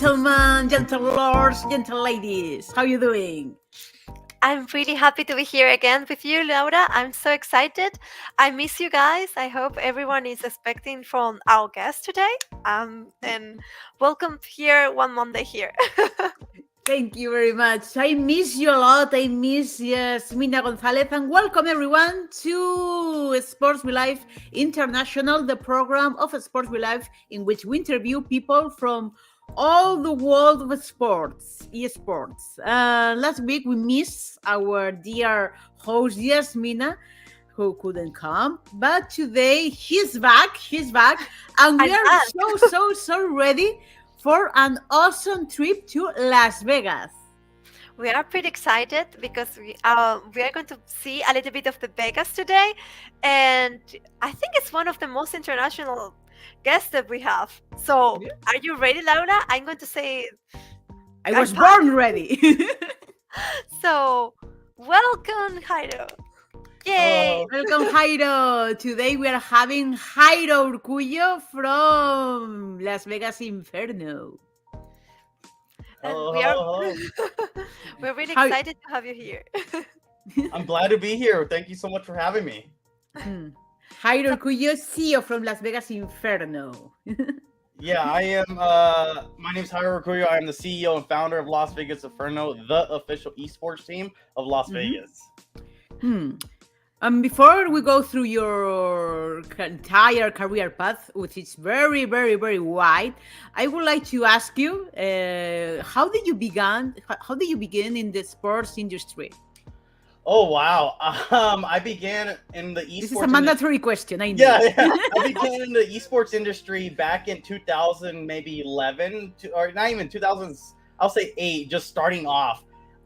gentlemen, gentle lords, gentle ladies. How you doing? I'm really happy to be here again with you, Laura. I'm so excited. I miss you guys. I hope everyone is expecting from our guest today. And welcome here one Monday here. Thank you very much. I miss you a lot. I miss Yasmina Gonzalez. And welcome everyone to Sports We Life International, the program of Sports We Life in which we interview people from all the world of sports, esports. Last week we missed our dear host Yasmina, who couldn't come, but today he's back. And we I'm are back. so ready for an awesome trip to Las Vegas. We are pretty excited because we are going to see a little bit of the Vegas today, and I think it's one of the most international guests that we have. So, Yeah. are you ready, Laura? I'm going to say I I'm was fine. born ready. So, welcome, Jairo. Yay! Hello. Welcome, Jairo. Today we are having Jairo Urcuyo from Las Vegas Inferno. And Hello, we are hello, hello. we're really How? excited to have you here. I'm glad to be here. Thank you so much for having me. Hmm. Jairo Urcuyo, CEO from Las Vegas Inferno. Yeah, I am. My name is Jairo Urcuyo. I am the CEO and founder of Las Vegas Inferno, the official esports team of Las Mhm. Vegas. Before we go through your entire career path, which is very, very, very wide, I would like to ask you, how did you begin? How did you begin in the sports industry? Oh wow. I began in the esports. This is a mandatory question. I know. Yeah. I began in the esports industry back in 2000, maybe 11, or not even 2000. I'll say 8. Just starting off.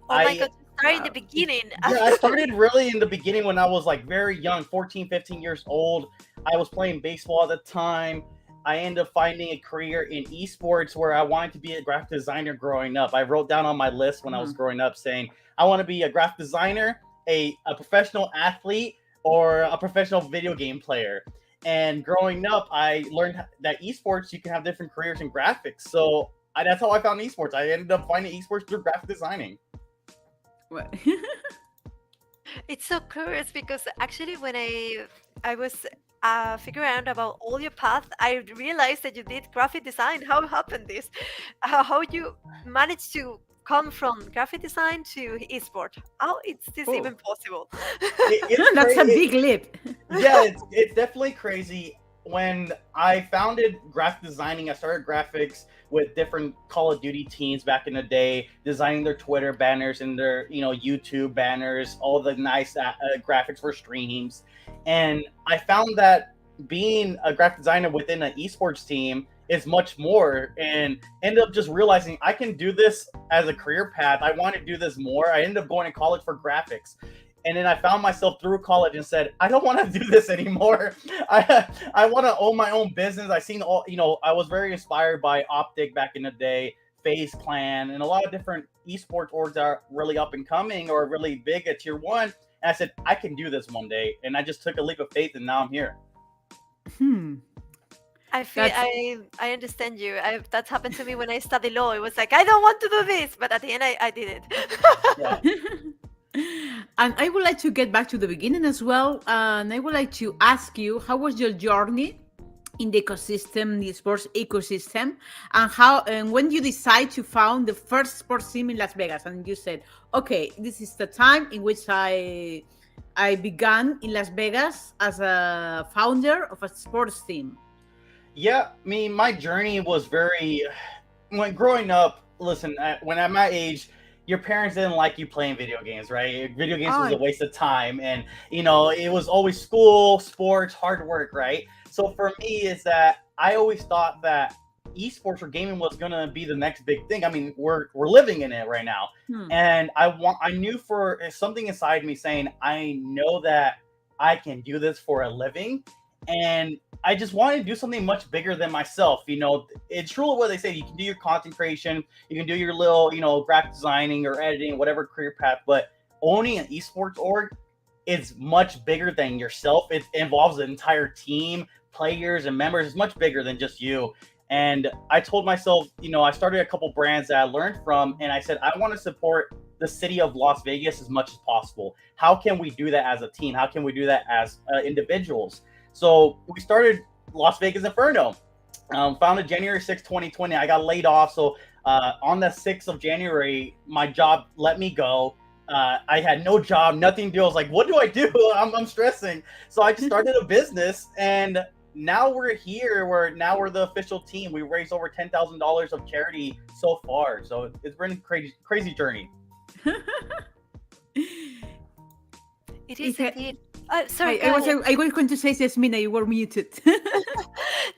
Oh my I god, you started in the Wow. beginning. Yeah, I started really in the beginning when I was like very young, 14, 15 years old. I was playing baseball at the time. I ended up finding a career in esports where I wanted to be a graphic designer growing up. I wrote down on my list when I was growing up saying, I want to be a graphic designer, a professional athlete, or a professional video game player. And growing up, I learned that esports, you can have different careers in graphics. So that's how I found esports. I ended up finding esports through graphic designing. What? It's so curious because actually when I was figuring out about all your path, I realized that you did graphic design. How happened this? How you managed to come from graphic design to esport? How is this Oh. even possible? It's That's a crazy. big leap. Yeah, it's definitely crazy. When I founded graphic designing, I started graphics with different Call of Duty teams back in the day, designing their Twitter banners and their YouTube banners, all the nice graphics for streams. And I found that being a graphic designer within an esports team is much more, and ended up just realizing I can do this as a career path. I want to do this more. I ended up going to college for graphics. And then I found myself through college and said, I don't want to do this anymore. I want to own my own business. I seen I was very inspired by Optic back in the day, FaZe Clan, and a lot of different esports orgs that are really up and coming or really big at tier 1. And I said, I can do this one day. And I just took a leap of faith, and now I'm here. I feel That's- I understand you. That's happened to me when I studied law. It was like I don't want to do this, but at the end I did it. Yeah. And I would like to get back to the beginning as well. And I would like to ask you, how was your journey in the ecosystem, the sports ecosystem, and when you decide to found the first sports team in Las Vegas, and you said, okay, this is the time in which I began in Las Vegas as a founder of a sports team. Yeah, I mean, my journey was when growing up, listen, when at my age, your parents didn't like you playing video games, right? Video games was a Oh. waste of time. And, it was always school, sports, hard work, right? So for me, is that I always thought that esports or gaming was going to be the next big thing. I mean, we're living in it right now. And I knew for something inside me saying, I know that I can do this for a living. And I just wanted to do something much bigger than myself. It's truly what they say. You can do your content creation, you can do your little, graphic designing or editing, whatever career path. But owning an esports org is much bigger than yourself. It involves the entire team, players, and members. It's much bigger than just you. And I told myself, I started a couple brands that I learned from, and I said, I want to support the city of Las Vegas as much as possible. How can we do that as a team? How can we do that as individuals? So we started Las Vegas Inferno, founded January 6th, 2020. I got laid off. So on the 6th of January, my job let me go. I had no job, nothing to do. I was like, what do I do? I'm stressing. So I just started a business, and now we're here. We're the official team. We raised over $10,000 of charity so far. So it's been a crazy journey. It is If indeed. Sorry, I go was ahead. I was going to say, Yasmina, you were muted.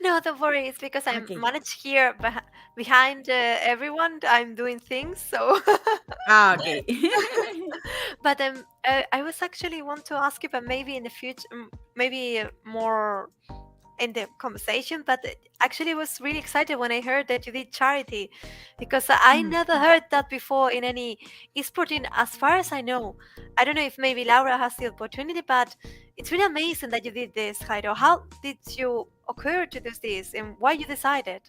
No, don't worry. It's because I'm Okay. managed here behind everyone. I'm doing things, so. Okay. But I was actually want to ask you, but maybe in the future, maybe more in the conversation. But actually, I was really excited when I heard that you did charity, because I Mm. never heard that before in any esporting, as far as I know. I don't know if maybe Laura has the opportunity, but it's really amazing that you did this, Jairo. How did you occur to do this, and why you decided?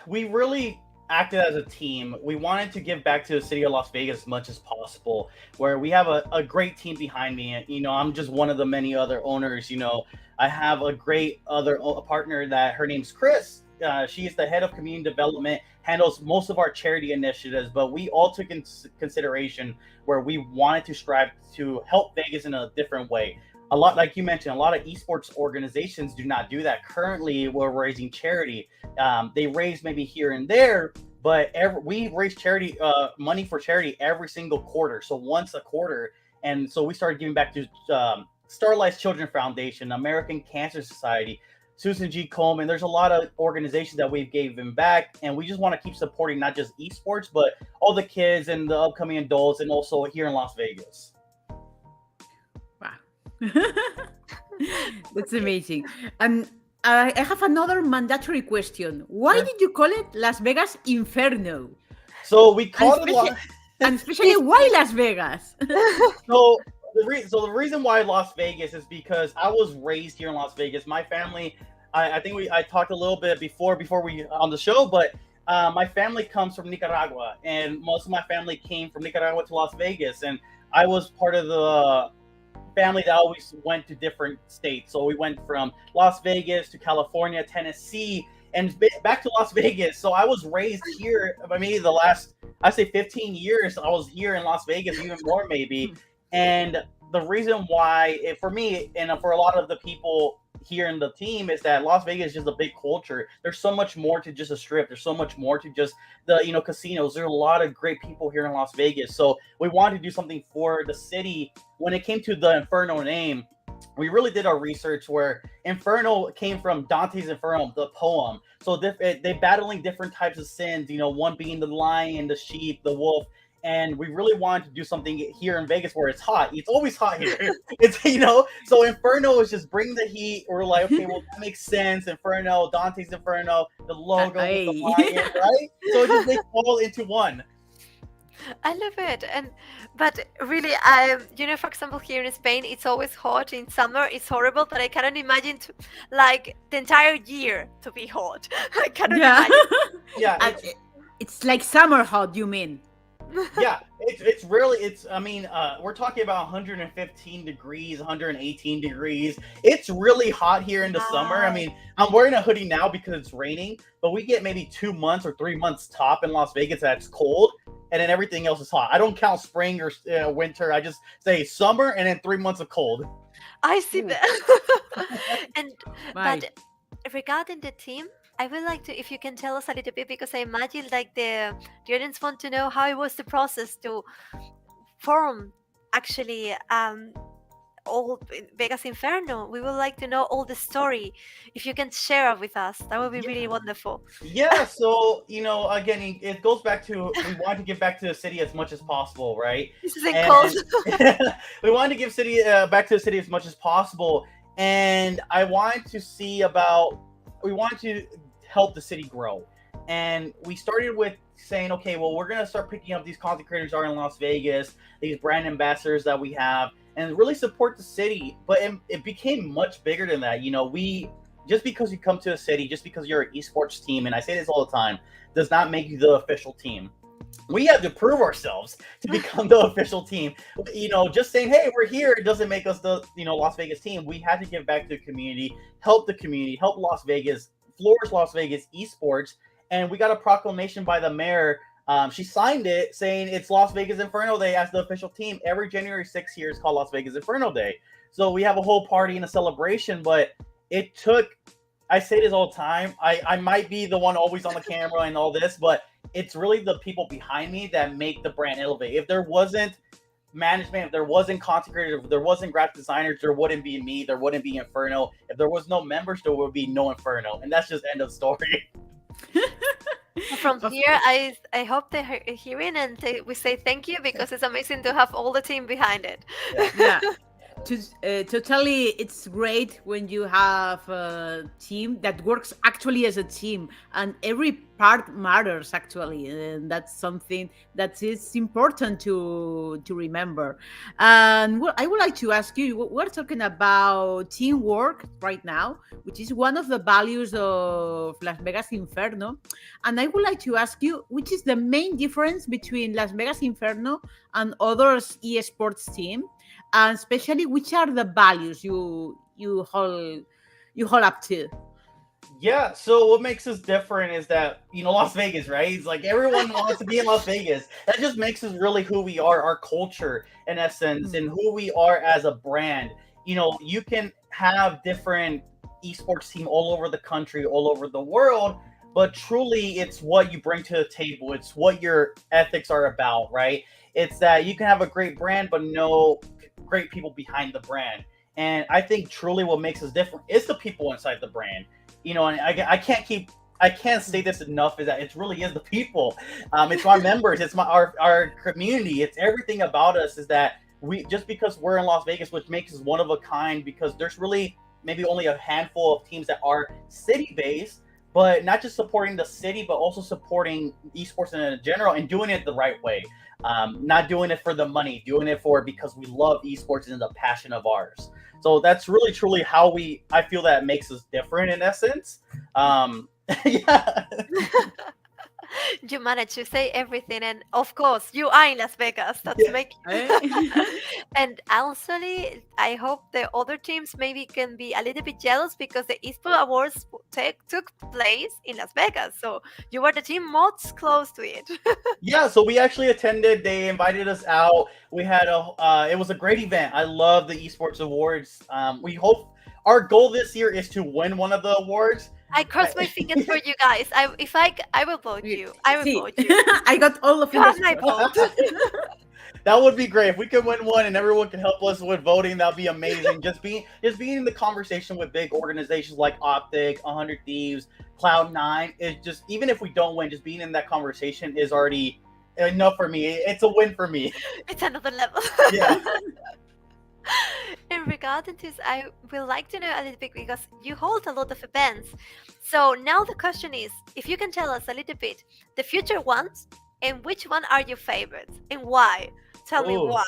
We really acted as a team. We wanted to give back to the city of Las Vegas as much as possible, where we have a great team behind me. And, I'm just one of the many other owners. I have a great other partner that her name's Chris. She is the head of community development, handles most of our charity initiatives, but we all took into consideration where we wanted to strive to help Vegas in a different way. A lot, like you mentioned, a lot of esports organizations do not do that. Currently, we're raising charity. They raise maybe here and there, but we raise charity money for charity every single quarter. So once a quarter, and so we started giving back to Starlight's Children Foundation, American Cancer Society, Susan G. Komen. There's a lot of organizations that we've given back, and we just want to keep supporting not just esports, but all the kids and the upcoming adults, and also here in Las Vegas. Wow. That's amazing. And I have another mandatory question. Why Sure. did you call it Las Vegas Inferno? So we And, called it. and especially, why Las Vegas? So the reason why Las Vegas is because I was raised here in Las Vegas. My family, I think I talked a little bit before we on the show, but my family comes from Nicaragua, and most of my family came from Nicaragua to Las Vegas, and I was part of the family that always went to different states. So we went from Las Vegas to California, Tennessee, and back to Las Vegas. So I was raised here. I mean, the last, I say 15 years, I was here in Las Vegas, even more maybe. And the reason why, for me and for a lot of the people here in the team, is that Las Vegas is just a big culture. There's so much more to just a strip. There's so much more to just the casinos. There's a lot of great people here in Las Vegas. So we wanted to do something for the city. When it came to the Inferno name, we really did our research, where Inferno came from Dante's Inferno, the poem. So they battling different types of sins, one being the lion, the sheep, the wolf. And we really wanted to do something here in Vegas where it's hot. It's always hot here. It's, so Inferno is just bring the heat. We're like, okay, well, that makes sense. Inferno, Dante's Inferno, the logo with the lion, right? So it just makes all into one. I love it, but really, for example, here in Spain, it's always hot. In summer, it's horrible, but I cannot imagine like the entire year to be hot. I cannot imagine. Yeah, it's like summer hot, you mean? Yeah, it's really, I mean, we're talking about 115 degrees, 118 degrees. It's really hot here in the summer. I mean, I'm wearing a hoodie now because it's raining, but we get maybe 2 months or 3 months top in Las Vegas that's cold, and then everything else is hot. I don't count spring or winter. I just say summer and then 3 months of cold. I see Ooh. that. Right. But regarding the team, I would like to, if you can tell us a little bit, because I imagine like the audience want to know how it was the process to form actually all Vegas Inferno. We would like to know all the story. If you can share it with us, that would be really wonderful. Yeah, so again, it goes back to, we want to give back to the city as much as possible, right? This isn't cold. We wanted to give city back to the city as much as possible, and I wanted to see we wanted to help the city grow, and we started with saying, okay, well, we're gonna start picking up these content creators are in Las Vegas, these brand ambassadors that we have, and really support the city. But it became much bigger than that. just because you come to a city, just because you're an esports team, and I say this all the time, does not make you the official team. We have to prove ourselves to become the official team. Just saying, hey, we're here, it doesn't make us the Las Vegas team. We had to give back to the community, help the community, help Las Vegas, flourish Las Vegas esports, and we got a proclamation by the mayor. She signed it saying it's Las Vegas Inferno Day as the official team. Every January 6th here is called Las Vegas Inferno Day. So we have a whole party and a celebration, but it took, I say this all the time, I might be the one always on the camera and all this, but it's really the people behind me that make the brand elevate. If there wasn't management, if there wasn't content creators, if there wasn't graphic designers, there wouldn't be me, there wouldn't be Inferno. If there was no members, there would be no Inferno. And that's just end of story. From here, I hope they're hearing and we say thank you, because it's amazing to have all the team behind it. Yeah. Totally, it's great when you have a team that works actually as a team, and every part matters actually, and that's something that is important to remember. And I would like to ask you, we're talking about teamwork right now, which is one of the values of Las Vegas Inferno, and I would like to ask you, which is the main difference between Las Vegas Inferno and others esports team, and especially which are the values you hold up to? Yeah, so what makes us different is that, Las Vegas, right? It's like everyone wants to be in Las Vegas. That just makes us really who we are, our culture in essence, and who we are as a brand. You can have different esports team all over the country, all over the world, but truly it's what you bring to the table. It's what your ethics are about, right? It's that you can have a great brand, but no great people behind the brand. And I think truly what makes us different is the people inside the brand. And I can't say this enough, is that it really is the people. It's our members, it's our community, it's everything about us. Is that we, just because we're in Las Vegas, which makes us one of a kind, because there's really maybe only a handful of teams that are city based, but not just supporting the city, but also supporting esports in general and doing it the right way. Not doing it for the money, doing it because we love esports and the passion of ours. So that's really truly how I feel that makes us different in essence. Yeah. You managed to say everything, and of course, you are in Las Vegas. That's making. And honestly, I hope the other teams maybe can be a little bit jealous, because the esports awards took place in Las Vegas, so you were the team most close to it. Yeah, so we actually attended. They invited us out. We had it was a great event. I love the esports awards. We hope, our goal this year is to win one of the awards. I cross my fingers for you guys. I will vote you. I will vote you. I got all of You have my vote. That would be great if we could win one and everyone can help us with voting. That'd be amazing. Just being in the conversation with big organizations like Optic, 100 Thieves, Cloud9. It's just, even if we don't win, just being in that conversation is already enough for me. It's a win for me. It's another level. Yeah. In regard to this, I would like to know a little bit, because you hold a lot of events. So now the question is, if you can tell us a little bit the future ones, and which one are your favorites and why? Tell me why.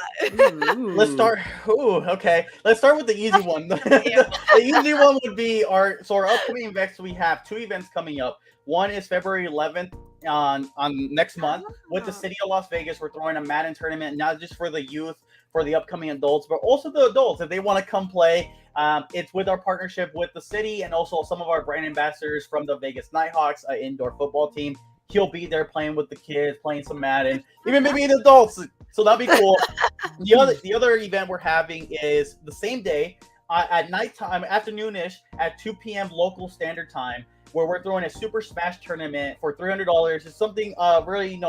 Let's start. Okay. Let's start with the easy one. The easy one would be our upcoming events. We have 2 events coming up. One is February 11th on next month with the city of Las Vegas. We're throwing a Madden tournament, not just for the youth, for the upcoming adults, but also the adults if they want to come play. It's with our partnership with the city and also some of our brand ambassadors from the Vegas Nighthawks, an indoor football team. He'll be there playing with the kids, playing some Madden, even maybe the adults. So that'd be cool. The other event we're having is the same day at nighttime, afternoonish at 2 p.m. local standard time, where we're throwing a Super Smash tournament for $300. It's something really,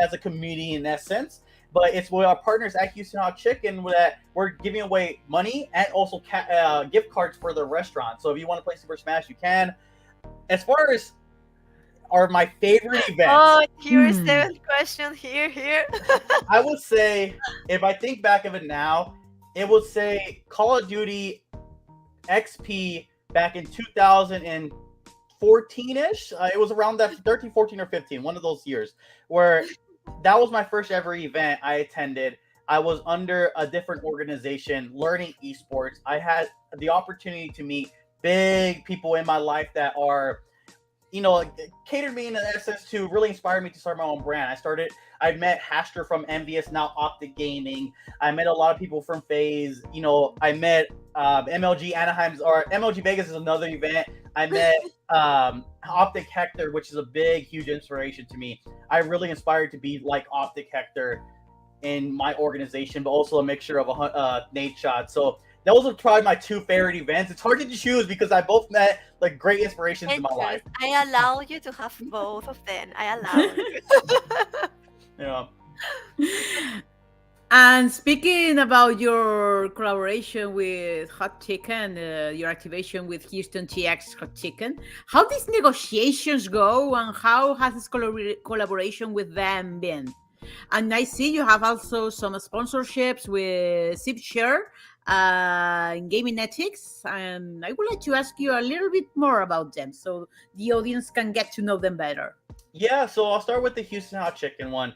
as a community in that sense. But it's with our partners at Houston Hot Chicken that we're giving away money and also gift cards for the restaurant. So if you want to play Super Smash, you can. As far as are my favorite events. Oh, here's the question. Here. I would say, if I think back of it now, it would say Call of Duty XP back in 2014-ish. It was around that 13, 14, or 15, one of those years, where that was my first ever event I attended. I was under a different organization learning esports. I had the opportunity to meet big people in my life that are, catered me in essence to really inspire me to start my own brand. I met Haster from Envious, now Optic Gaming. I met a lot of people from FaZe. I met MLG Anaheim's, or MLG Vegas is another event. I met Optic Hector, which is a big, huge inspiration to me. I really inspired to be like Optic Hector in my organization, but also a mixture of Nate Shot. So those are probably my two favorite events. It's hard to choose because I both met like great inspirations in my life. I allow you to have both of them. I allow you. And speaking about your collaboration with Hot Chicken, your activation with Houston TX Hot Chicken, how these negotiations go and how has this collaboration with them been? And I see you have also some sponsorships with ZipShare in gaming ethics, and I would like to ask you a little bit more about them so the audience can get to know them better. Yeah, so I'll start with the Houston Hot Chicken one.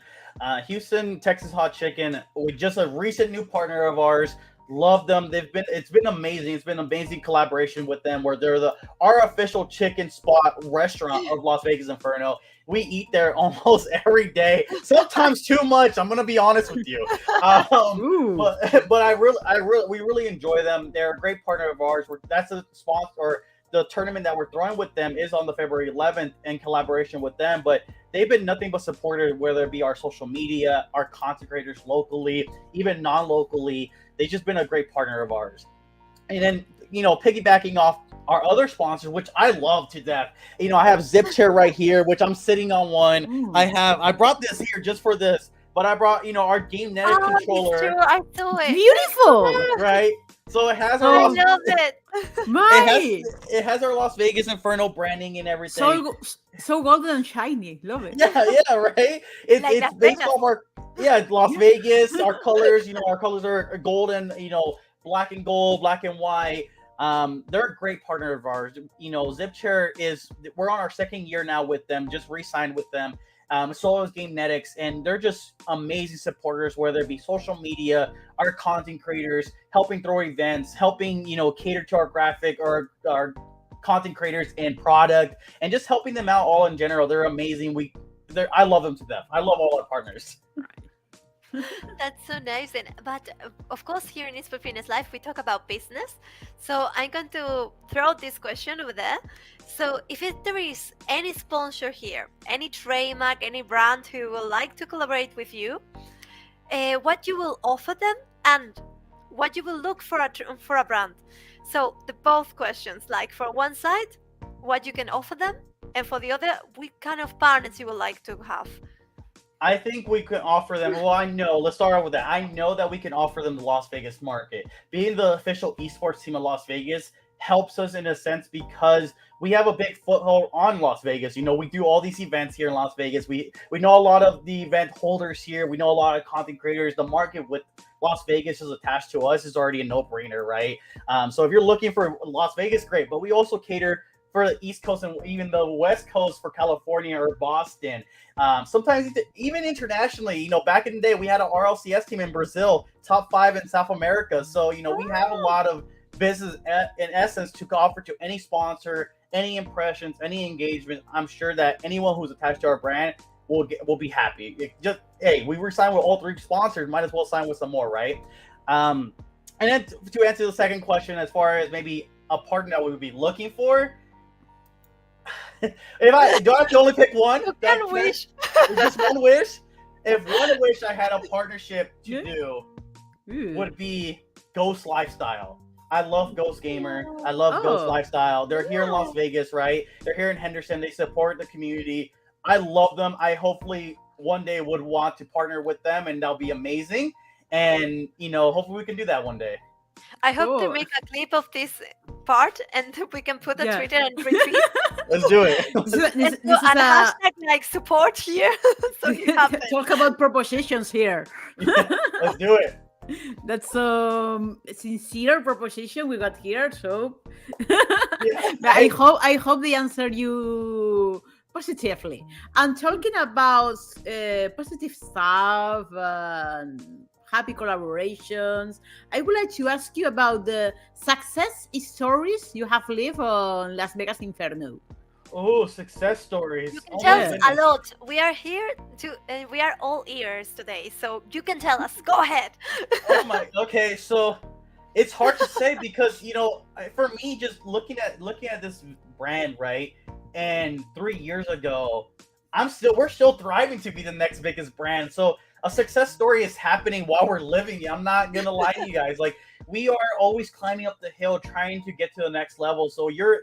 Houston, Texas Hot Chicken, just a recent new partner of ours. Love them. It's been amazing. It's been an amazing collaboration with them where they're our official chicken spot restaurant of Las Vegas Inferno. We eat there almost every day, sometimes too much. I'm gonna be honest with you, but we really enjoy them. They're a great partner of ours. That's a sponsor, or the tournament that we're throwing with them is on the February 11th in collaboration with them. But they've been nothing but supportive, whether it be our social media, our content creators locally, even non-locally. They've just been a great partner of ours. And then, piggybacking off our other sponsors, which I love to death. I have Zip Chair right here, which I'm sitting on one. Ooh. I brought this here just for this, but I brought, our Game Netic controller. It's true. I saw it. Beautiful. Right? So it has I love it. It has our Las Vegas Inferno branding and everything. So golden and shiny. Love it. Yeah, right? It's based off Las Vegas. Our colors, our colors are golden, black and gold, black and white. They're a great partner of ours. ZipChair we're on our second year now with them, just re-signed with them. So is Game Netics, and they're just amazing supporters, whether it be social media, our content creators, helping throw events, helping, cater to our graphic or our content creators and product, and just helping them out all in general. They're amazing. I love them to death. I love all our partners. That's so nice. But of course, here in Esports Fitness Life, we talk about business. So I'm going to throw this question over there. So if there is any sponsor here, any trademark, any brand who would like to collaborate with you, what you will offer them and what you will look for a brand. So both questions, like for one side, what you can offer them, and for the other, what kind of partners you would like to have. I think we can offer them. Well, let's start out with that. I know that we can offer them the Las Vegas market. Being the official esports team of Las Vegas helps us in a sense because we have a big foothold on Las Vegas. We do all these events here in Las Vegas. We know a lot of the event holders here. We know a lot of content creators. The market with Las Vegas is attached to us is already a no-brainer, right? So if you're looking for Las Vegas, great. But we also cater for the East Coast and even the West Coast for California or Boston. Sometimes even internationally, back in the day, we had an RLCS team in Brazil, top 5 in South America. So, we have a lot of business in essence to offer to any sponsor, any impressions, any engagement. I'm sure that anyone who's attached to our brand will be happy. We were signed with all 3 sponsors, might as well sign with some more, right? And then to answer the second question, as far as maybe a partner that we would be looking for, do I have to only pick one? You can wish. Just one wish? If one wish I had a partnership to do would be Ghost Lifestyle. I love Ghost Gamer. I love Ghost Lifestyle. They're here in Las Vegas, right? They're here in Henderson. They support the community. I love them. I hopefully one day would want to partner with them, and that'll be amazing. And, hopefully we can do that one day. I hope to make a clip of this part and we can put a Twitter and retweet. Let's do it. This is a hashtag like support here. So you have it. Talk about propositions here. Let's do it. That's a sincere proposition we got here. So I hope they answer you positively. And talking about positive stuff, happy collaborations. I would like to ask you about the success stories you have lived on Las Vegas Inferno. Oh, success You stories. can Oh tell my us Yeah. a goodness. lot. We are here to, we are all ears today, so you can tell us. Go ahead. Oh my. Okay, so it's hard to say because for me, just looking at this brand, right? And 3 years ago, we're still thriving to be the next biggest brand. So a success story is happening while we're living it. I'm not gonna lie to you guys. Like we are always climbing up the hill, trying to get to the next level. So you're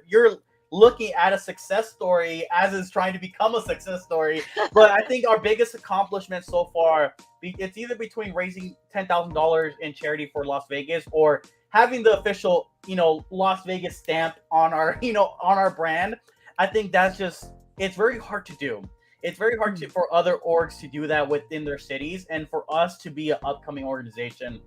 looking at a success story as it's trying to become a success story. But I think our biggest accomplishment so far, it's either between raising $10,000 in charity for Las Vegas or having the official, Las Vegas stamp on our, on our brand. I think that's just it's very hard to do. It's very hard to for other orgs to do that within their cities, and for us to be an upcoming organization,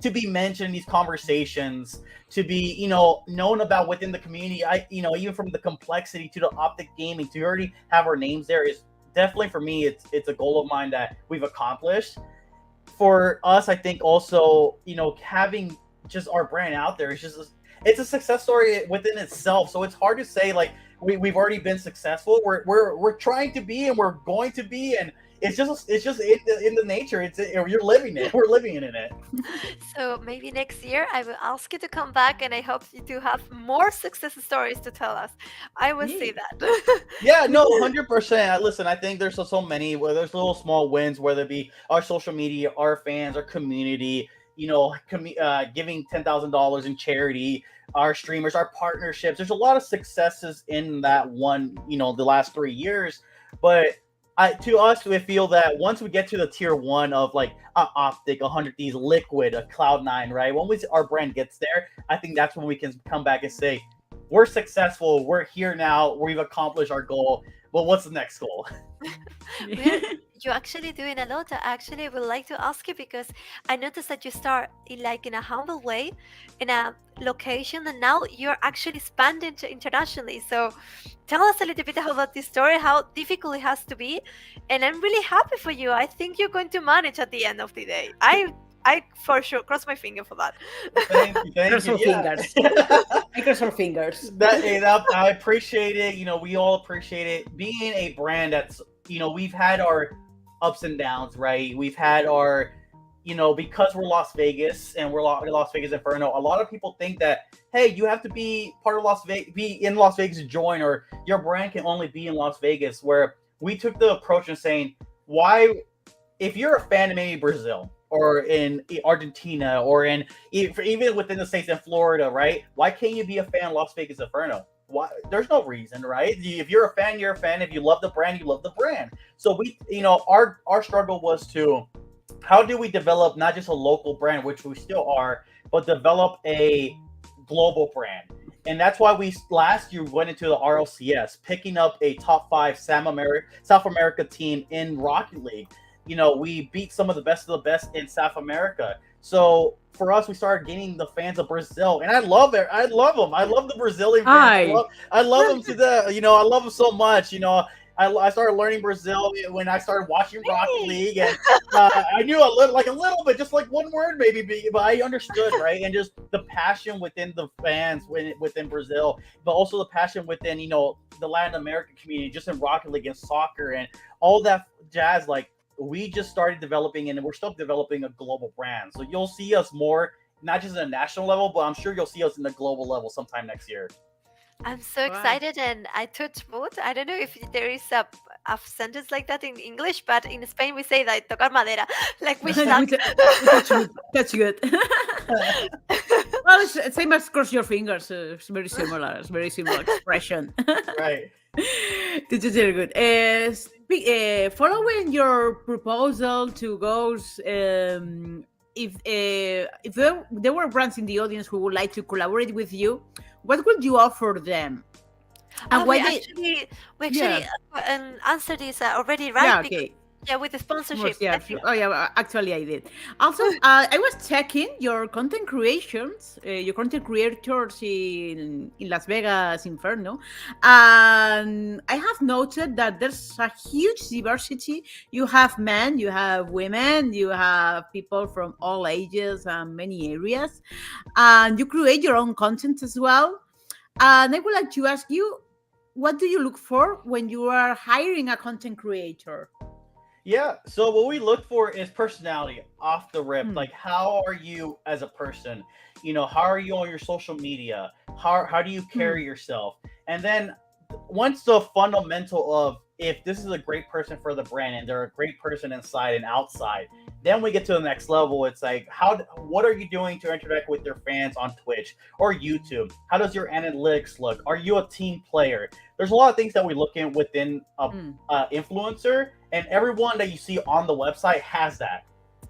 to be mentioned in these conversations, to be known about within the community. Even from the complexity to the optic gaming, to already have our names there is definitely for me. It's a goal of mine that we've accomplished. For us, I think also having just our brand out there is just it's a success story within itself. So it's hard to say like we've already been successful. We're trying to be and we're going to be, and it's just in the nature. You're living it. We're living in it. So maybe next year I will ask you to come back, and I hope you to have more success stories to tell us. I will Yeah. say that. Yeah, no, 100%. Listen, I think there's so many where there's little small wins, whether it be our social media, our fans, our community, giving $10,000 in charity, our streamers, our partnerships. There's a lot of successes in that the last 3 years. But to us, we feel that once we get to the tier one of like Optic, 100 Thieves, Liquid, a Cloud9, right? When our brand gets there, I think that's when we can come back and say, we're successful. We're here now. We've accomplished our goal. But what's the next goal? Well, you're actually doing a lot. I actually would like to ask you because I noticed that you start in a humble way, in a location, and now you're actually expanding to internationally. So tell us a little bit about this story, how difficult it has to be, and I'm really happy for you. I think you're going to manage at the end of the day. I for sure cross my finger for that. Thank Cross you. our Yeah. fingers. I cross our fingers. I appreciate it. We all appreciate it. Being a brand that's, we've had our ups and downs, right? We've had our, because we're Las Vegas and we're Las Vegas Inferno, a lot of people think that, hey, you have to be part of Las Vegas, be in Las Vegas to join, or your brand can only be in Las Vegas, where we took the approach of saying, why, if you're a fan of maybe Brazil, or in Argentina, or even within the states in Florida, right? Why can't you be a fan of Las Vegas Inferno? Why? There's no reason, right? If you're a fan, you're a fan. If you love the brand, you love the brand. So our struggle was to, how do we develop not just a local brand, which we still are, but develop a global brand? And that's why we last year went into the RLCS, picking up a top 5 South America team in Rocket League. We beat some of the best in South America. So for us, we started gaining the fans of Brazil, and I love it. I love them. I love the Brazilian fans. Hi. I love them to the. I love them so much. I started learning Brazil when I started watching Rocket League, and I knew a little bit, just like one word maybe, but I understood, right? And just the passion within the fans within Brazil, but also the passion within the Latin American community, just in Rocket League and soccer and all that jazz, like. We just started developing, and we're still developing a global brand. So you'll see us more, not just at a national level, but I'm sure you'll see us in the global level sometime next year. I'm so Wow. excited, and I touch wood. I don't know if there is a sentence like that in English, but in Spain we say that tocar madera, like wish luck. That's good. Well, it's same as cross your fingers. It's very similar. It's very similar expression. Right. This is very good. Following your proposal to go, if there were brands in the audience who would like to collaborate with you, what would you offer them? And Oh, why we they? actually Yeah. answered this already, Yeah. right? Okay. Yeah, with the sponsorship. Yeah. Thank you. Oh, yeah. Actually, I did. Also, I was checking your content creations, your content creators in Las Vegas Inferno, and I have noted that there's a huge diversity. You have men, you have women, you have people from all ages and many areas, and you create your own content as well. And I would like to ask you, what do you look for when you are hiring a content creator? Yeah, so what we look for is personality off the rip. Hmm. Like, how are you as a person? How are you on your social media? How do you Hmm. carry yourself? And then once the fundamental of if this is a great person for the brand and they're a great person inside and outside, then we get to the next level. It's like what are you doing to interact with your fans on Twitch or YouTube? How does your analytics look? Are you a team player? There's a lot of things that we look in within a Hmm. influencer, and everyone that you see on the website has that.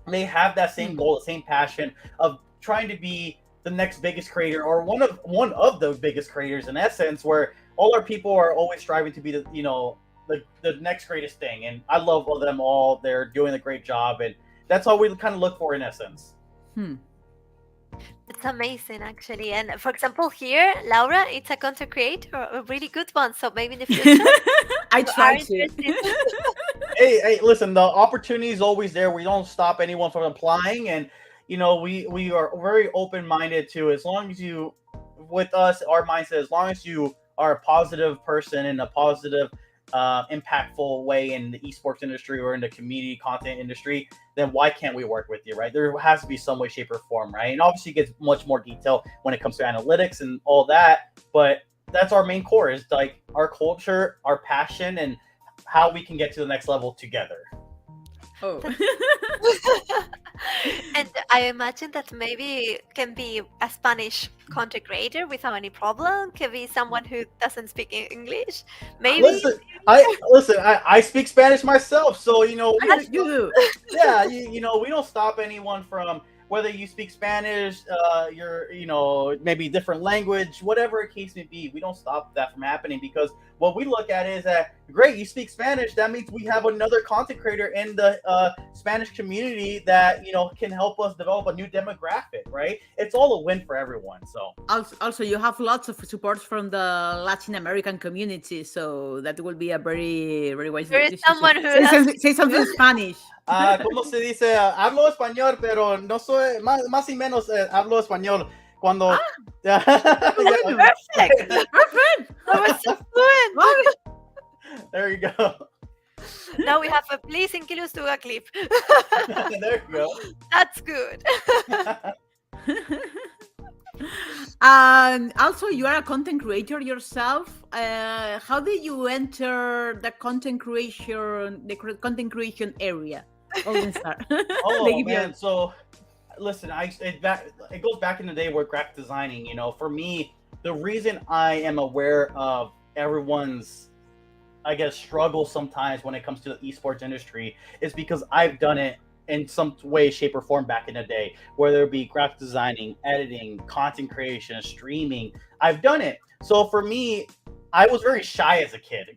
They have that same Hmm. goal, the same passion of trying to be the next biggest creator or one of the biggest creators in essence, where all our people are always striving to be the next greatest thing. And I love them all. They're doing a great job, and that's all we kind of look for in essence. Hmm. It's amazing, actually. And for example, here, Laura, it's a content creator, a really good one. So maybe in the future, I you are try to. interested. Hey, listen, the opportunity is always there. We don't stop anyone from applying, and we are very open minded to, as long as you, with us, our mindset, as long as you are a positive person in a positive, impactful way in the esports industry or in the community content industry, then why can't we work with you, right? There has to be some way, shape, or form, right? And obviously, it gets much more detail when it comes to analytics and all that, but that's our main core, is like our culture, our passion, and how we can get to the next level together. Oh. And I imagine that maybe can be a Spanish content creator without any problem. Can be someone who doesn't speak English. Maybe. Listen, I speak Spanish myself, so we don't You stop. do. Yeah, we don't stop anyone from, whether you speak Spanish, you're maybe different language, whatever the case may be. We don't stop that from happening, because what we look at is that, great, you speak Spanish. That means we have another content creator in the Spanish community that can help us develop a new demographic. Right? It's all a win for everyone. So Also, you have lots of support from the Latin American community, so that will be a very, very wise There is decision. someone who has. Say something in Spanish. ¿cómo se dice? Hablo español, pero no soy, más y menos hablo español cuando. Ah, Yeah. bueno. Perfect. Perfect. That was so fluent. Wow. There you go. Now we have a please Inquilus do a clip. There you go. That's good. And also, you are a content creator yourself. How did you enter content creation area? Golden Star. Oh They give you man, so listen, it goes back in the day with graphic designing. For me, the reason I am aware of everyone's, I guess, struggle sometimes when it comes to the esports industry is because I've done it in some way, shape, or form back in the day, whether it be graphic designing, editing, content creation, streaming. I've done it. So for me, I was very shy as a kid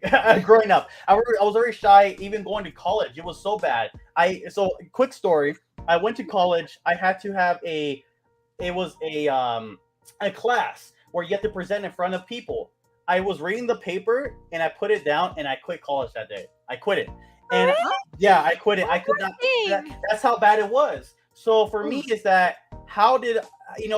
growing up. I was very shy, even going to college. It was so bad. Quick story. I went to college. I had to have it was a class where you have to present in front of people. I was reading the paper and I put it down and I quit college that day. I quit it. And yeah, I quit it. I could not. That's how bad it was. So for me, is that how did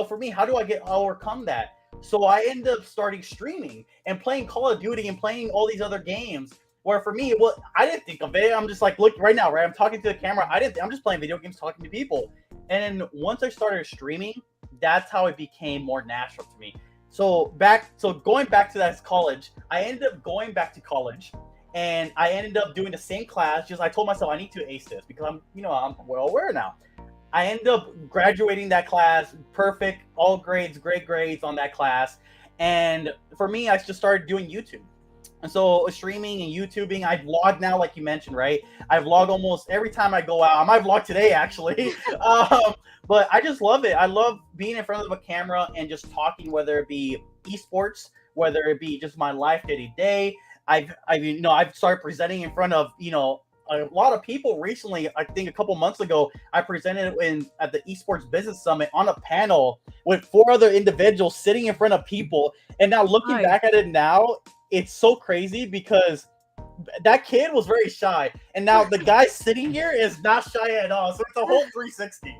for me, how do I overcome that? So I ended up starting streaming and playing Call of Duty and playing all these other games. Where for me, I didn't think of it. I'm just like, look right now, right? I'm talking to the camera. I'm just playing video games, talking to people. And then once I started streaming, that's how it became more natural to me. So going back to that college, I ended up going back to college, and I ended up doing the same class. Just I told myself I need to ace this because I'm well aware now. I ended up graduating that class, perfect, all grades, great grades on that class. And for me, I just started doing YouTube. And so streaming and YouTubing, I vlog now, like you mentioned, right? I vlog almost every time I go out. I might vlog today, actually. But I just love it. I love being in front of a camera and just talking, whether it be esports, whether it be just my life day to day. I've started presenting in front of, a lot of people recently. I think a couple months ago, I presented at the Esports Business Summit on a panel with 4 other individuals sitting in front of people. And now looking Hi. back at it now, it's so crazy because that kid was very shy, and now the guy sitting here is not shy at all. So it's a whole 360.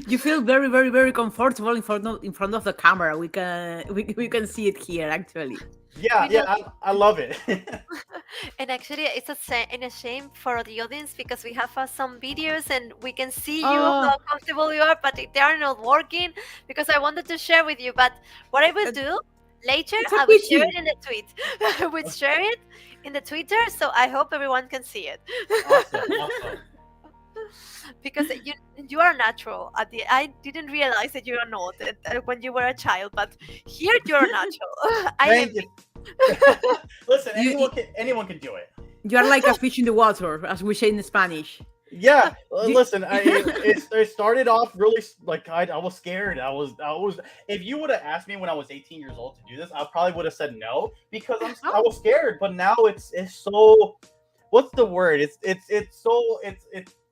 You feel very, very, very comfortable in front of the camera. We can see it here actually. Yeah, You know, I love it. and actually, it's a shame for the audience because we have some videos and we can see you Oh, how comfortable you are, but they are not working because I wanted to share with you. But what I will it- do later, it's a I will share it pity. in the tweet. I will share it in the Twitter, so I hope everyone can see it. Awesome, awesome. Because you are natural. I didn't realize that you are not when you were a child, but here you're natural. I Thank am. you. Listen, You anyone can do it. you are like a fish in the water, as we say in Spanish. Yeah, You, listen, it started off really like I was scared. I was. If you would have asked me when I was 18 years old to do this, I probably would have said no because I oh, was scared. But now it's so. What's the word? It's so it's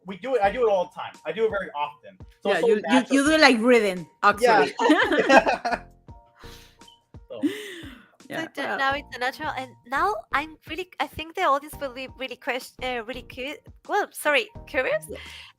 we do it. I do it all the time. I do it very often. So yeah, it's so you natural. do like breathing Yeah. actually. So, Yeah. Now it's a natural, and now I think the audience will be really curious Yeah.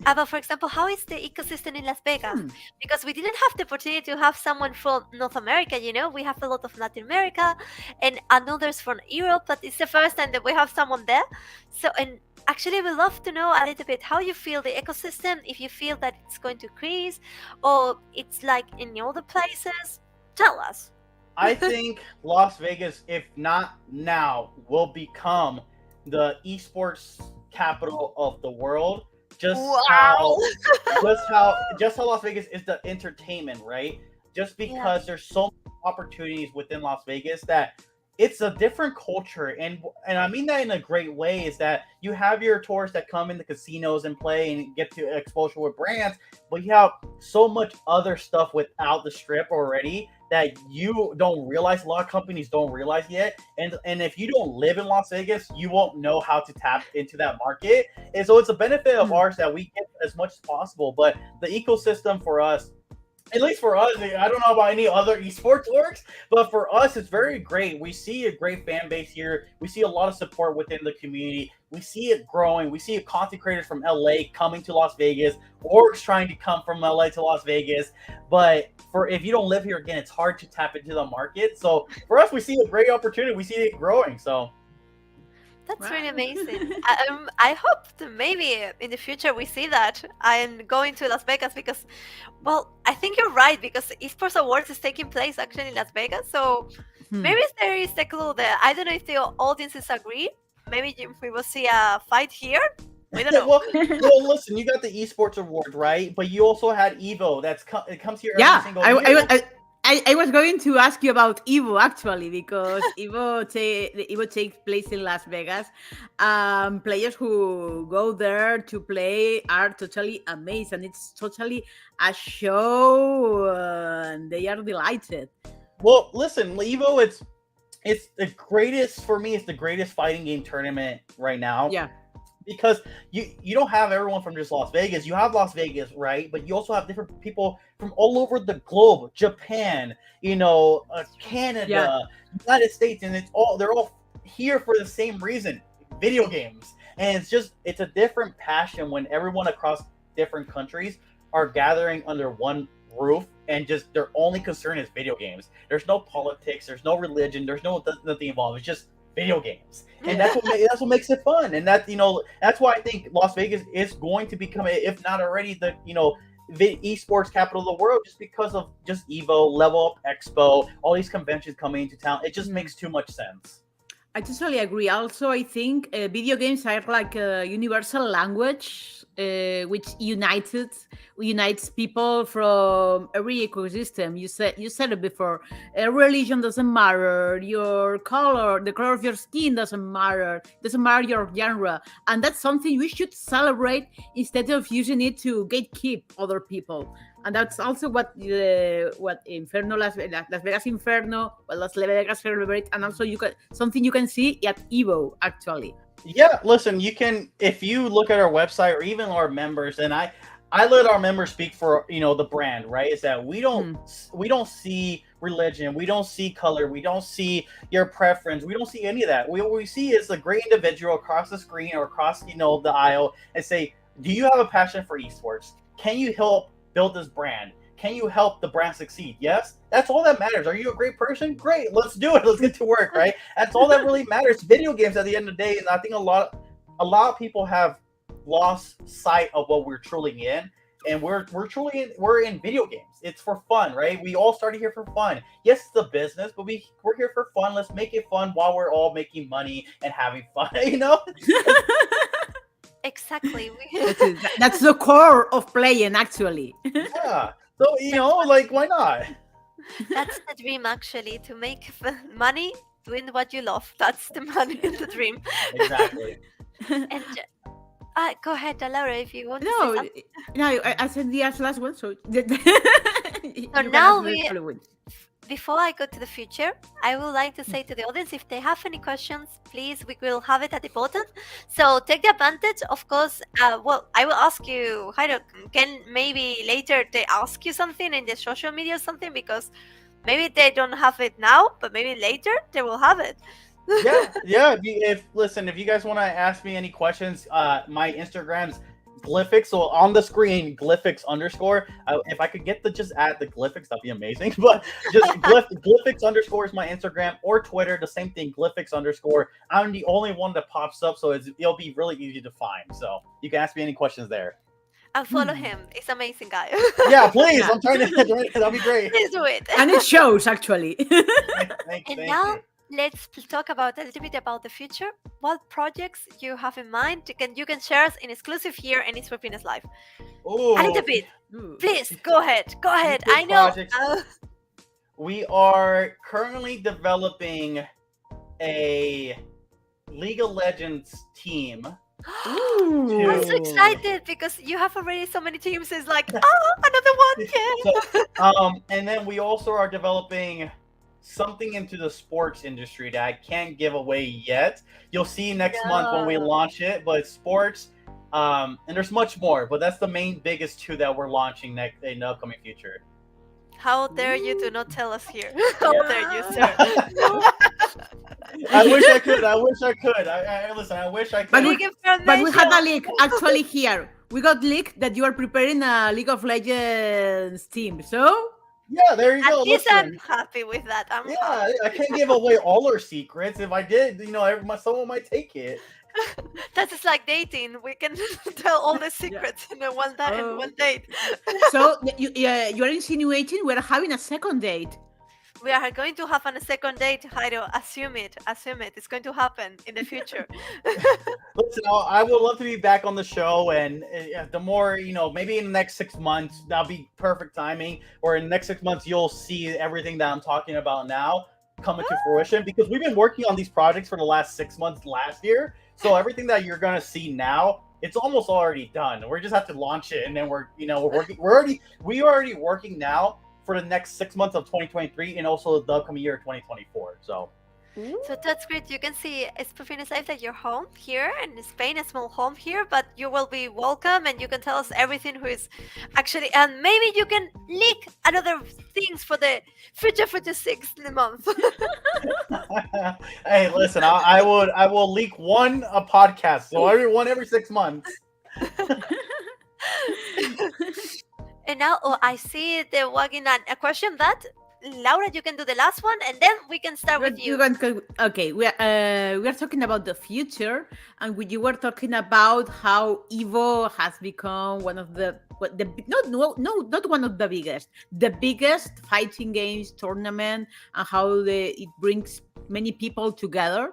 about, for example, how is the ecosystem in Las Vegas? Hmm. Because we didn't have the opportunity to have someone from North America. We have a lot of Latin America and others from Europe, but it's the first time that we have someone there. So, and actually, we love to know a little bit how you feel the ecosystem. If you feel that it's going to increase, or it's like in other places, tell us. I think Las Vegas, if not now, will become the esports capital of the world. Just Wow. how, just how Las Vegas is the entertainment, right? Just Yeah. because there's so many opportunities within Las Vegas that it's a different culture, and I mean that in a great way. Is that you have your tourists that come in the casinos and play and get to exposure with brands, but you have so much other stuff without the strip already that you don't realize. A lot of companies don't realize yet, and if you don't live in Las Vegas, you won't know how to tap into that market. And so it's a benefit of Hmm. ours that we get as much as possible. But the ecosystem for us, at least for us, I don't know about any other esports orgs, but for us, it's very great. We see a great fan base here. We see a lot of support within the community. We see it growing. We see content creators from LA coming to Las Vegas, orgs trying to come from LA to Las Vegas. But for if you don't live here again, it's hard to tap into the market. So for us, we see a great opportunity. We see it growing. So That's Wow. really amazing. I hope that maybe in the future we see that and going to Las Vegas because, well, I think you're right because Esports Awards is taking place actually in Las Vegas. So Hmm. maybe there is a clue there. I don't know if the audiences agree. Maybe we will see a fight here. We don't know. well, listen, you got the esports award, right? But you also had Evo. It comes here every Yeah, single I, year. I was going to ask you about Evo actually because the Evo takes place in Las Vegas. Players who go there to play are totally amazed, and it's totally a show. And they are delighted. Well, listen, Evo, it's the greatest for me. It's the greatest fighting game tournament right now. Yeah, Because you don't have everyone from just Las Vegas. You have Las Vegas, right? But you also have different people from all over the globe, Japan, Canada, yeah. United States, and they're all here for the same reason, video games. And it's a different passion when everyone across different countries are gathering under one roof and just their only concern is video games. There's no politics, there's no religion, there's nothing involved. It's just video games, and that's what makes it fun. And that's why I think Las Vegas is going to become, if not already, the esports capital of the world, just because of just Evo, Level Up Expo, all these conventions coming into town. It just makes too much sense. I totally agree. Also, I think video games are like a universal language which unites people from every ecosystem. You said it before. Religion doesn't matter. Your color, the color of your skin doesn't matter. Doesn't matter your genre, and that's something we should celebrate instead of using it to gatekeep other people. And that's also what Inferno Las Vegas Inferno, what Las Vegas celebrate, and also something you can see at Evo actually. Yeah, listen, you can if you look at our website or even our members, and I let our members speak for the brand, right? Is that Hmm. we don't see religion, we don't see color, we don't see your preference, we don't see any of that. What we see is a great individual across the screen or across the aisle and say, do you have a passion for esports? Can you help build this brand? Can you help the brand succeed? Yes, that's all that matters. Are you a great person? Great, let's do it. Let's get to work, right? That's all that really matters. Video games at the end of the day, and I think a lot of people have lost sight of what we're truly in, and we're in video games. It's for fun, right? We all started here for fun. Yes, it's a business, but we're here for fun. Let's make it fun while we're all making money and having fun. Exactly. That's the core of playing, actually. Yeah. So why not? That's the dream, actually, to make money doing what you love. That's the money in the dream. Exactly. And go ahead, Laura, if you want to say No, something. no, I said the last one, so you So can now ask the following. before I go to the future, I would like to say to the audience, if they have any questions, please, we will have it at the bottom. So take the advantage. Of course, well, I will ask you, Jairo, can maybe later they ask you something in the social media or something, because maybe they don't have it now, but maybe later they will have it. Yeah. If you guys want to ask me any questions, my Instagram's Glyphics. So on the screen, Glyphics underscore. If I could get the just add the Glyphics, that'd be amazing. But just Glyphics underscore is my Instagram, or Twitter, the same thing, Glyphics underscore. I'm the only one that pops up, so it'll be really easy to find. So you can ask me any questions there. And follow him. It's amazing guy. Yeah, please. Yeah. I'm trying to. That'll be great. Please do it. And it shows, actually. Thank And you. now let's talk about a little bit about the future. What projects you have in mind? You can share us in exclusive here in It's Happiness Live. Ooh, A little bit. Ooh. Please go ahead. Go ahead. Future I know. projects. We are currently developing a League of Legends team. Ooh. I'm so excited because you have already so many teams. It's like, oh, another one. Yeah. And then we also are developing something into the sports industry that I can't give away yet. You'll see next month when we Yeah. launch it, but sports, and there's much more, but that's the main biggest two that we're launching next in the upcoming future. How dare you do not tell us here? How dare you, sir? I wish I could. Listen. I wish I could. But we- Big But we had a information. leak actually here. We got leaked that you are preparing a League of Legends team. So Yeah, there you go. At least Listen. I'm happy with that. I'm Yeah, happy. I can't give away all our secrets. If I did, someone might take it. That is like dating. We can tell all the secrets in a one day in Oh. one date. you are insinuating we're having a second date. We are going to have a second date, Jairo. Assume it. Assume it. It's going to happen in the future. Listen, I would love to be back on the show, and the more, maybe in the next 6 months, that'll be perfect timing. Or in the next 6 months, you'll see everything that I'm talking about now come into fruition, because we've been working on these projects for the last 6 months last year. So everything that you're gonna see now, it's almost already done. We just have to launch it, and then we're working. We are already working now for the next 6 months of 2023, and also the upcoming year 2024. So. So that's great. You can see it's Profines Life that you're home here in Spain, a small home here, but you will be welcome and you can tell us everything who is actually, and maybe you can leak another things for the future 6 month. Hey, listen, I will leak one a podcast, so every 6 months. And now, I see the wagging a question that Laura, you can do the last one, and then we can start with you. Okay, we are talking about the future, and you were talking about how Evo has become one of the not one of the biggest fighting games tournament, and how it brings many people together.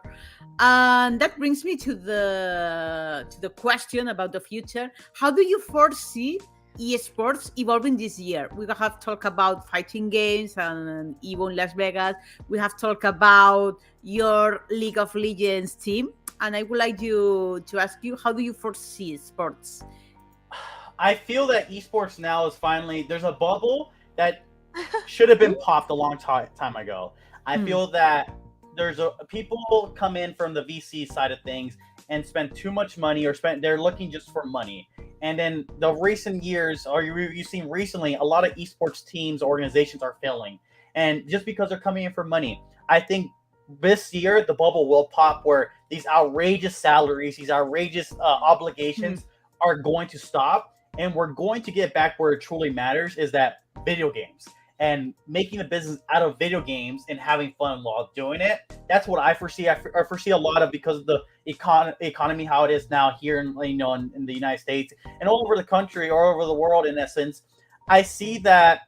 And that brings me to the question about the future. How do you foresee esports evolving this year? We have talked about fighting games and Evo in Las Vegas. We have talked about your League of Legends team, and I would like to ask you, how do you foresee sports? I feel that esports now is finally, there's a bubble that should have been popped a long time ago. I feel that people come in from the VC side of things, and spend too much money, or they're looking just for money. And then the recent years, or you've seen recently, a lot of esports teams, organizations are failing, and just because they're coming in for money. I think this year the bubble will pop where these outrageous salaries, these outrageous Mm. obligations are going to stop, and we're going to get back where it truly matters, is that video games, and making a business out of video games and having fun while doing it. That's what I foresee. I foresee a lot of, because of the economy how it is now here in, in the United States and all over the country, or all over the world. In essence, I see that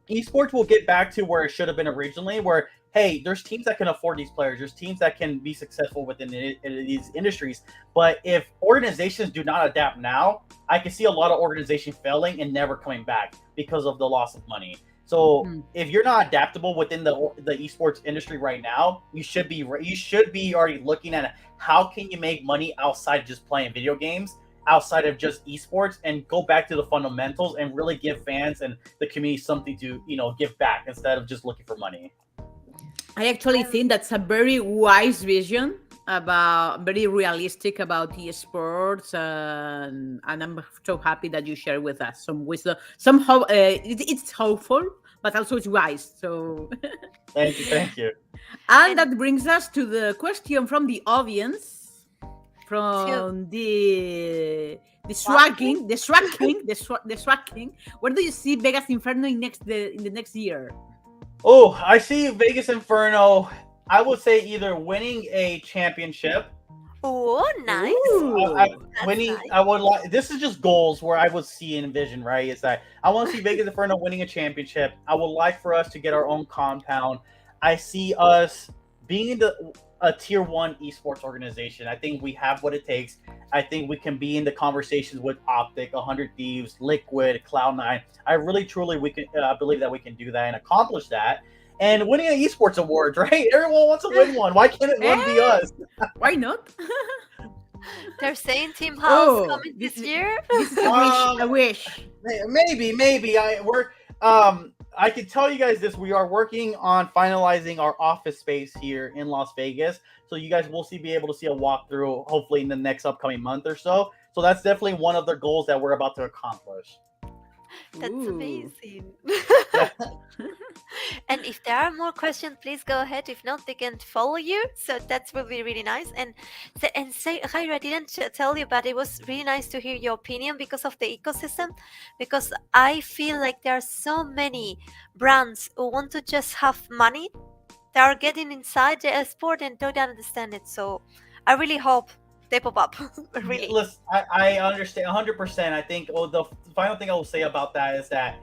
esports will get back to where it should have been originally, where hey, there's teams that can afford these players, there's teams that can be successful within these industries. But if organizations do not adapt now, I can see a lot of organizations failing and never coming back because of the loss of money. So if you're not adaptable within the esports industry right now, you should be already looking at how can you make money outside of just playing video games, outside of just esports, and go back to the fundamentals and really give fans and the community something to give back, instead of just looking for money. I actually think that's a very wise vision, about very realistic about esports, and I'm so happy that you share with us some wisdom. Somehow, it's hopeful, but also it's wise. So, Thank you. and that brings us to the question from the audience, from the Swag King, the Swag King, the Swag King. Where do you see Vegas Inferno in the next year? Oh, I see Vegas Inferno. I would say either winning a championship. Oh, nice. Winning. Nice. I would like. This is just goals where I would see and envision. Right, is that I want to see Vegas Inferno winning a championship. I would like for us to get our own compound. I see us being a tier 1 esports organization. I think we have what it takes. I think we can be in the conversations with Optic, 100 Thieves, Liquid, Cloud9. I really, truly, we can believe that we can do that and accomplish that. And winning an esports awards, right? Everyone wants to win one. Why can't it one be us? Why not? They're saying Team House coming this year. This is a wish. Maybe. I can tell you guys this: we are working on finalizing our office space here in Las Vegas, so you guys will be able to see a walkthrough hopefully in the next upcoming month or so. So that's definitely one of the goals that we're about to accomplish. That's amazing. And if there are more questions, please go ahead. If not, they can follow you. So that will be really nice. And say, Jairo, I didn't tell you, but it was really nice to hear your opinion because of the ecosystem. Because I feel like there are so many brands who want to just have money. They are getting inside the sport and don't understand it. So I really hope they pop up. Really. Listen, I understand 100%. I think the final thing I will say about that is that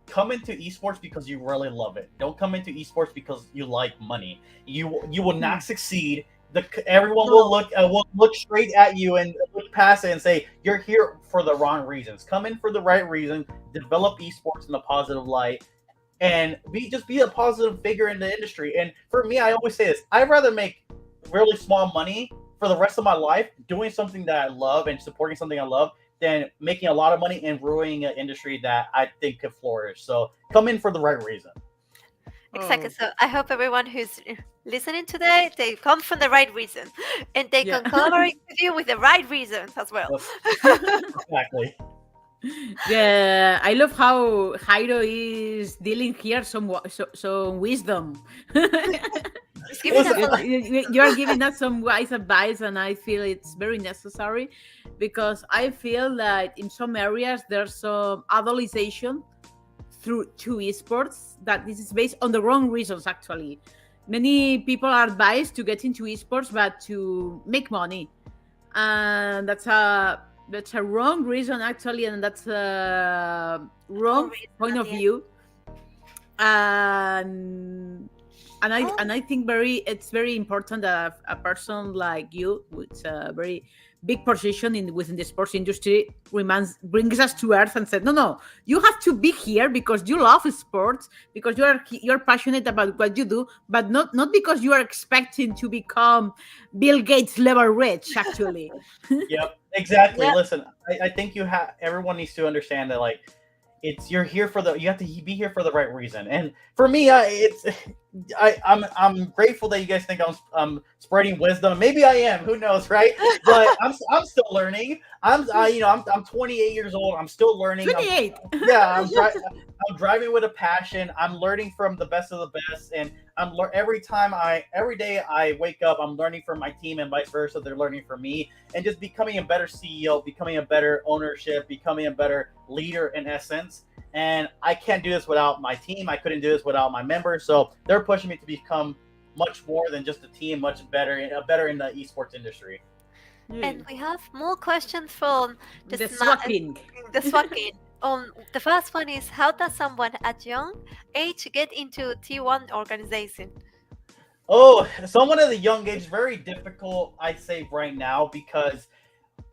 come into esports because you really love it. Don't come into esports because you like money. You will not succeed. Everyone will look straight at you and look past it and say you're here for the wrong reasons. Come in for the right reason. Develop esports in a positive light, and be a positive figure in the industry. And for me, I always say this: I'd rather make really small money for the rest of my life doing something that I love and supporting something I love, than making a lot of money and ruining an industry that I think could flourish. So come in for the right reason. Exactly. So I hope everyone who's listening today, they come for the right reason, and they can collaborate with you with the right reasons as well. Exactly. Yeah, I love how Jairo is dealing here some wisdom. You are giving us some wise advice, and I feel it's very necessary, because I feel that in some areas there's some idolization to esports, that this is based on the wrong reasons. Actually, many people are advised to get into esports but to make money, and that's a wrong reason actually, and that's a wrong point of view. And I think it's very important that a person like you, with a very big position within the sports industry, brings us to earth and said, no, you have to be here because you love sports, because you're passionate about what you do, but not because you are expecting to become Bill Gates level rich. Actually. Yep, exactly. Yep. Listen, I think everyone needs to understand that, like, it's you have to be here for the right reason. And for me, I'm grateful that you guys think I'm spreading wisdom. Maybe I am, who knows, right? But I'm still learning. I'm 28 years old. I'm still learning. 28. Yeah, I'm driving with a passion. I'm learning from the best of the best, and every day I wake up, I'm learning from my team and vice versa. They're learning from me, and just becoming a better CEO, becoming a better ownership, becoming a better leader in essence. And I can't do this without my team. I couldn't do this without my members. So they're pushing me to become much more than just a team, much better in the esports industry. And we have more questions from The swapping. the swapping. The first one is, how does someone at young age get into T1 organization? Oh, someone at a young age, very difficult, I'd say right now, because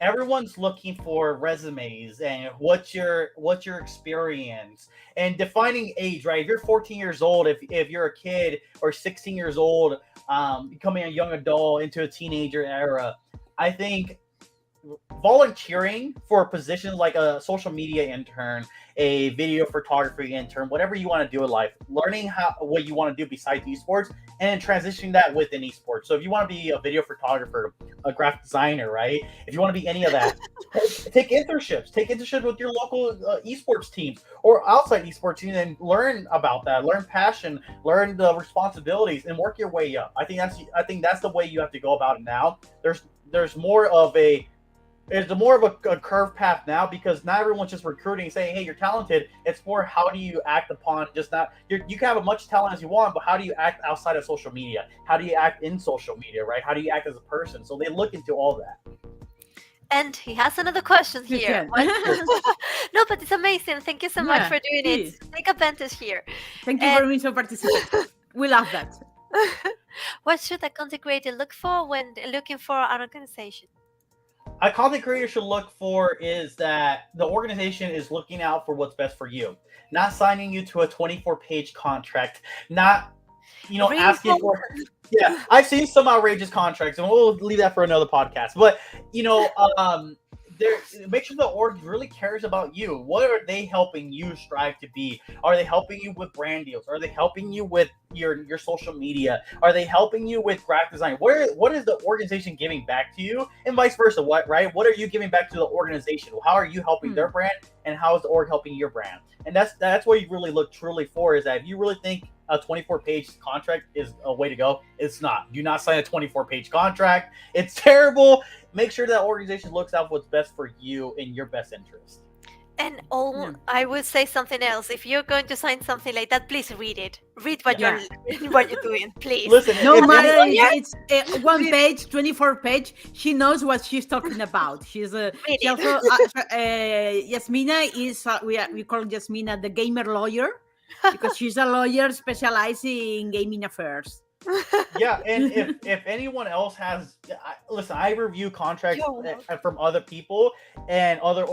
everyone's looking for resumes and what's your experience and defining age, right? If you're 14 years old, if you're a kid, or 16 years old, becoming a young adult into a teenager era, I think volunteering for a position like a social media intern, a video photography intern, whatever you want to do in life, learning what you want to do besides esports, and then transitioning that within esports. So if you want to be a video photographer, a graphic designer, right? If you want to be any of that, take internships. Take internships with your local esports teams or outside esports teams, and learn about that. Learn passion, learn the responsibilities, and work your way up. I think that's the way you have to go about it now. There's more of a curve path now, because not everyone's just recruiting saying, hey, you're talented. It's more, how do you act upon, just not you can have as much talent as you want, but how do you act outside of social media? How do you act in social media, right? How do you act as a person? So they look into all that. And he has another question here. No, but it's amazing. Thank you so much for doing it. Take advantage here. Thank you very much for participating. We love that. What should a content creator look for when looking for an organization? A content creator should look for is that the organization is looking out for what's best for you, not signing you to a 24-page contract, not asking for. Yeah, I've seen some outrageous contracts, and we'll leave that for another podcast. But make sure the org really cares about you. What are they helping you strive to be? Are they helping you with brand deals? Are they helping you with your social media? Are they helping you with graphic design? What is the organization giving back to you, and vice versa? What are you giving back to the organization? How are you helping their brand, and how is the org helping your brand? And that's what you really look truly for, is that if you really think a 24-page contract is a way to go, it's not. Do not sign a 24-page contract. It's terrible. Make sure that organization looks out for what's best for you in your best interest. And I would say something else. If you're going to sign something like that, please read it. Read what you're doing, please. Listen, no matter if it's 1 page, 24-page, she knows what she's talking about. She's she also Yasmina is we call Yasmina the gamer lawyer, because she's a lawyer specializing in gaming affairs. Yeah, and if anyone else has, listen, I review contracts from other people and other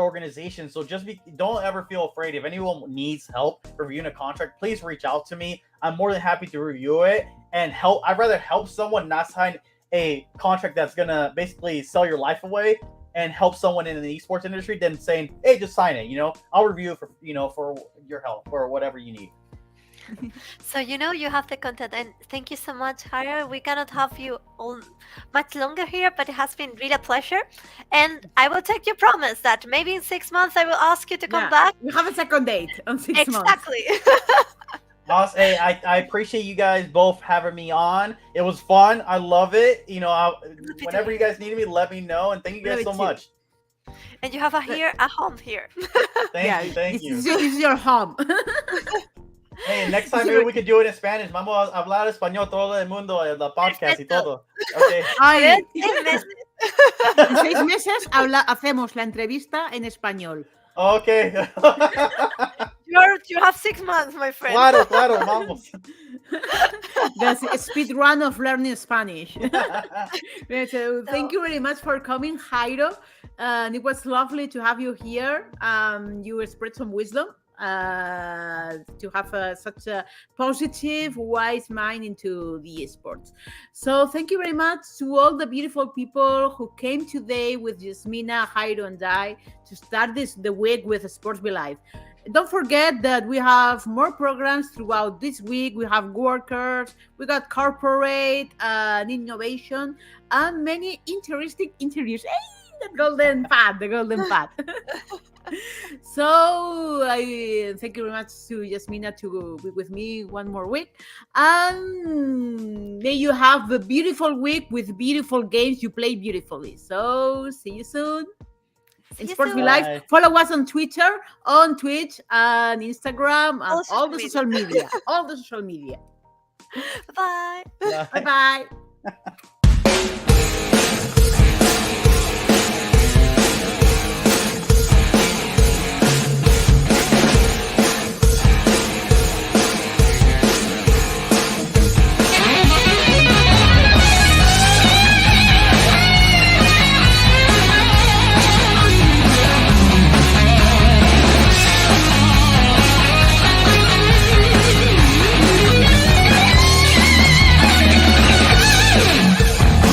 organizations. So don't ever feel afraid. If anyone needs help reviewing a contract, please reach out to me. I'm more than happy to review it and help. I'd rather help someone not sign a contract that's gonna basically sell your life away, and help someone in the esports industry than saying, hey, just sign it. I'll review it for your help or whatever you need. So you have the content, and thank you so much, Jairo. We cannot have you all much longer here, but it has been really a pleasure. And I will take your promise that maybe in 6 months I will ask you to come back. We have a second date on 6 months. Exactly. Boss, hey, I appreciate you guys both having me on. It was fun. I love it. Whenever you guys need me, let me know. And thank you guys so much. And you have a home here. Thank you. This is your home. Hey, next time maybe we could do it in Spanish. Vamos a hablar español todo el mundo, el podcast y todo. Okay. En 6 meses hacemos la entrevista en español. Okay. You have 6 months, my friend. Claro, vamos. The speed run of learning Spanish. So thank you very much for coming, Jairo. And it was lovely to have you here. You spread some wisdom. To have such a positive, wise mind into the esports. So thank you very much to all the beautiful people who came today with Yasmina, Jairo, and I to start the week with Sports Be Live. don't forget that we have more programs throughout this week. We have workers, we got corporate and innovation, and many interesting interviews. Hey, the golden path. So I thank you very much to Yasmina to be with me one more week, and may you have a beautiful week with beautiful games you play beautifully. So see you soon See in you Sports Be soon. Live. Bye. Follow us on Twitter, on Twitch, and Instagram, and All all social the media. social media. All the social media. Bye. Bye. Bye bye.